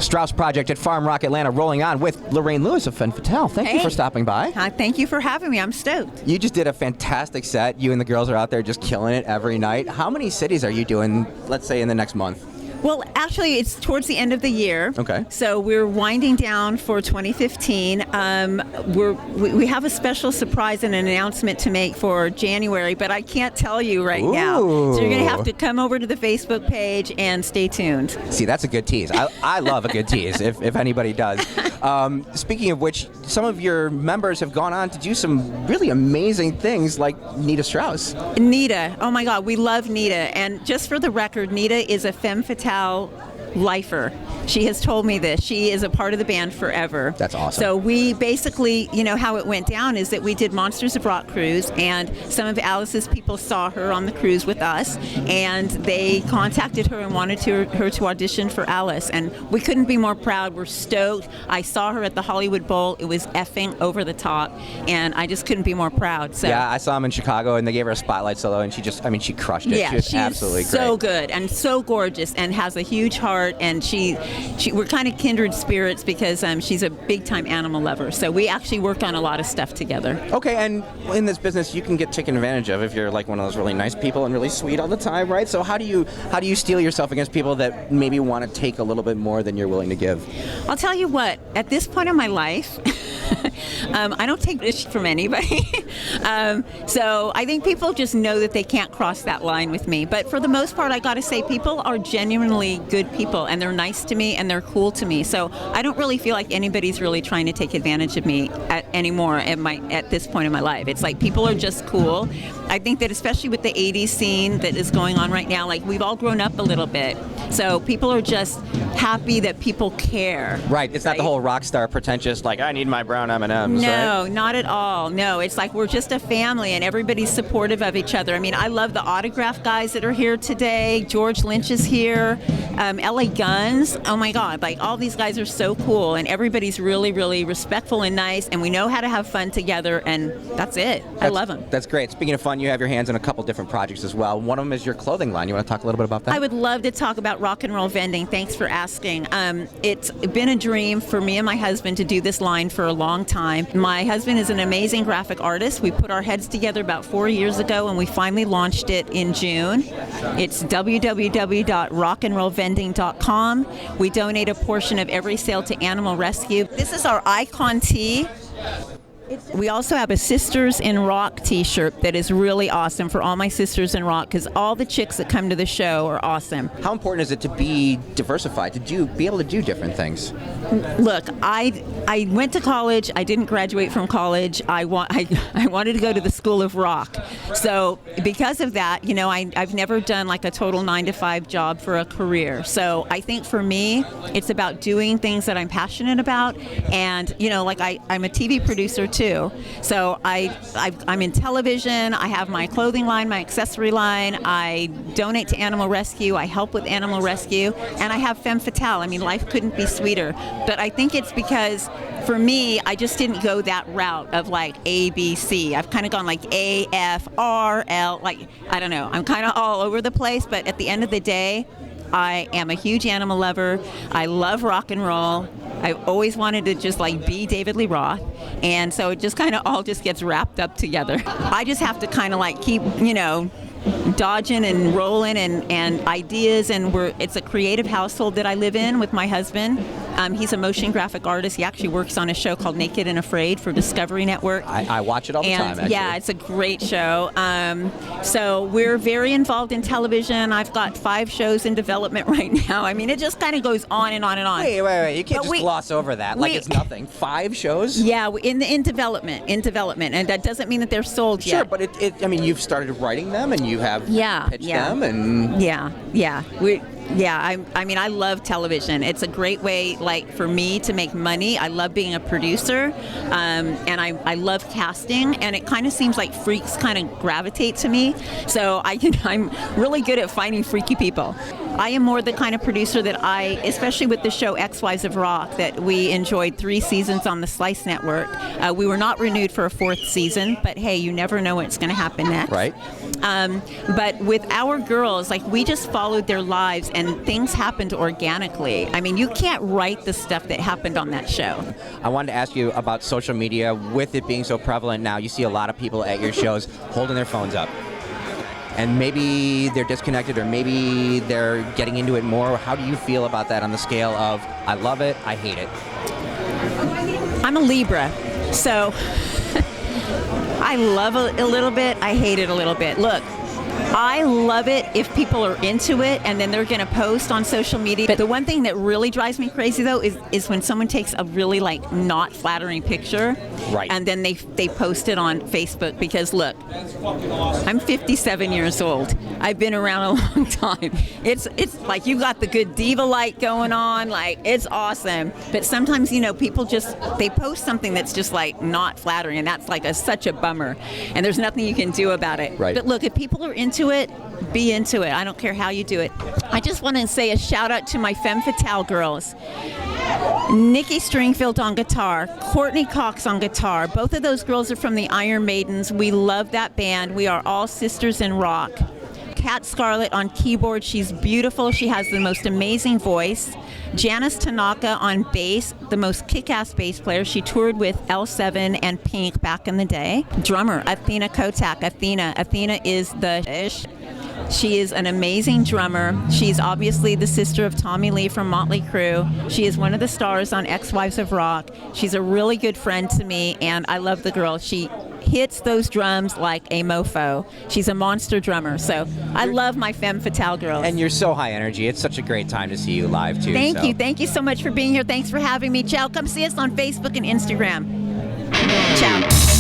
Straus Project at Farm Rock Atlanta rolling on with Lorraine Lewis of Femme Fatale. Thank you for stopping by. Thank you for having me. I'm stoked. You just did a fantastic set. You and the girls are out there just killing it every night. How many cities are you doing, let's say, in the next month? Well, actually, it's towards the end of the year. Okay. So we're winding down for 2015. We have a special surprise and an announcement to make for January, but I can't tell you right now. So you're going to have to come over to the Facebook page and stay tuned. See, that's a good tease. I love a good tease, if anybody does. Speaking of which, some of your members have gone on to do some really amazing things, like Nita Straus. Nita, oh my God, we love Nita. And just for the record, Nita is a Femme Fatale lifer. She has told me this. She is a part of the band forever. That's awesome. So we basically, how it went down is that we did Monsters of Rock cruise, and some of Alice's people saw her on the cruise with us, and they contacted her and wanted her to audition for Alice, and we couldn't be more proud. We're stoked. I saw her at the Hollywood Bowl. It was effing over the top, and I just couldn't be more proud. So yeah, I saw them in Chicago, and they gave her a spotlight solo, and she crushed it. Yeah, she was she's absolutely great. So good and so gorgeous, and has a huge heart, and we're kind of kindred spirits because she's a big-time animal lover. So we actually worked on a lot of stuff together. Okay, and in this business, you can get taken advantage of if you're like one of those really nice people and really sweet all the time, right? So how do you steel yourself against people that maybe want to take a little bit more than you're willing to give? I'll tell you what. At this point in my life, I don't take this from anybody. So I think people just know that they can't cross that line with me. But for the most part, I got to say, people are genuinely good people, and they're nice to me, and they're cool to me. So I don't really feel like anybody's really trying to take advantage of me anymore at this point in my life. It's like people are just cool. I think that especially with the 80s scene that is going on right now, like we've all grown up a little bit. So people are just happy that people care. Right. It's not the whole rock star pretentious, like, I need my brown M&Ms, No, right? not at all. No, it's like we're just a family, and everybody's supportive of each other. I mean, I love the autograph guys that are here today. George Lynch is here. LA Guns. Oh my God, like all these guys are so cool, and everybody's really, really respectful and nice, and we know how to have fun together, and that's it. I love them. That's great. Speaking of fun, you have your hands on a couple different projects as well. One of them is your clothing line. You want to talk a little bit about that? I would love to talk about rock and roll vending. Thanks for asking. It's been a dream for me and my husband to do this line for a long time. My husband is an amazing graphic artist. We put our heads together about 4 years ago, and we finally launched it in June. It's www.rockandrollvending.com. We donate a portion of every sale to Animal Rescue. This is our icon tee. We also have a Sisters in Rock t-shirt that is really awesome for all my sisters in rock, because all the chicks that come to the show are awesome. How important is it to be diversified, to be able to do different things? Look, I went to college. I didn't graduate from college. I wanted to go to the School of Rock. So because of that, I've never done like a total 9-to-5 job for a career. So I think for me, it's about doing things that I'm passionate about. And, I'm a TV producer too. So I'm in television. I have my clothing line, my accessory line. I donate to Animal Rescue. I help with Animal Rescue. And I have Femme Fatale. I mean, life couldn't be sweeter. But I think it's because, for me, I just didn't go that route of like A, B, C. I've kind of gone like A, F, R, L. Like, I don't know. I'm kind of all over the place. But at the end of the day, I am a huge animal lover. I love rock and roll. I've always wanted to just like be David Lee Roth. And so it just kind of all just gets wrapped up together. I just have to kind of like keep, dodging and rolling and ideas, and it's a creative household that I live in with my husband. He's a motion graphic artist. He actually works on a show called Naked and Afraid for Discovery Network. I watch it all the time, actually. Yeah, it's a great show. So we're very involved in television. I've got 5 shows in development right now. I mean, it just kind of goes on and on and on. Wait. You can't gloss over that like it's nothing. 5 shows? Yeah, in development. And that doesn't mean that they're sold yet. Sure, but you've started writing them, and you have pitched them, and... Yeah. I mean, I love television. It's a great way, like, for me to make money. I love being a producer, and I love casting, and it kind of seems like freaks kind of gravitate to me. So I'm really good at finding freaky people. I am more the kind of producer that especially with the show Ex-Wives of Rock, that we enjoyed 3 seasons on the Slice Network. We were not renewed for a 4th season, but hey, you never know what's going to happen next. Right. But with our girls, like, we just followed their lives and things happened organically. I mean, you can't write the stuff that happened on that show. I wanted to ask you about social media. With it being so prevalent now, you see a lot of people at your shows holding their phones up. And maybe they're disconnected, or maybe they're getting into it more. How do you feel about that on the scale of I love it, I hate it? I'm a Libra, so I love it a little bit, I hate it a little bit. Look, I love it if people are into it and then they're going to post on social media. But the one thing that really drives me crazy, though, is when someone takes a really, like, not flattering picture, right, and then they post it on Facebook. Because, look, I'm 57 years old. I've been around a long time. It's like you got the good diva light going on. Like, it's awesome. But sometimes, people they post something that's just, like, not flattering, and that's, like, such a bummer. And there's nothing you can do about it. Right. But look, if people are into it, be into it. I don't care how you do it. I just want to say a shout out to my Femme Fatale girls. Nikki Stringfield on guitar, Courtney Cox on guitar. Both of those girls are from the Iron Maidens. We love that band. We are all sisters in rock. Kat Scarlett on keyboard. She's beautiful. She has the most amazing voice. Janice Tanaka on bass, the most kick-ass bass player. She toured with L7 and Pink back in the day. Drummer, Athena Kotak. Athena is the ish. She is an amazing drummer. She's obviously the sister of Tommy Lee from Motley Crue. She is one of the stars on Ex-Wives of Rock. She's a really good friend to me, and I love the girl. She hits those drums like a mofo. She's a monster drummer. So I love my Femme Fatale girls. And you're so high energy. It's such a great time to see you live, too. Thank you. Thank you so much for being here. Thanks for having me. Ciao. Come see us on Facebook and Instagram. Ciao.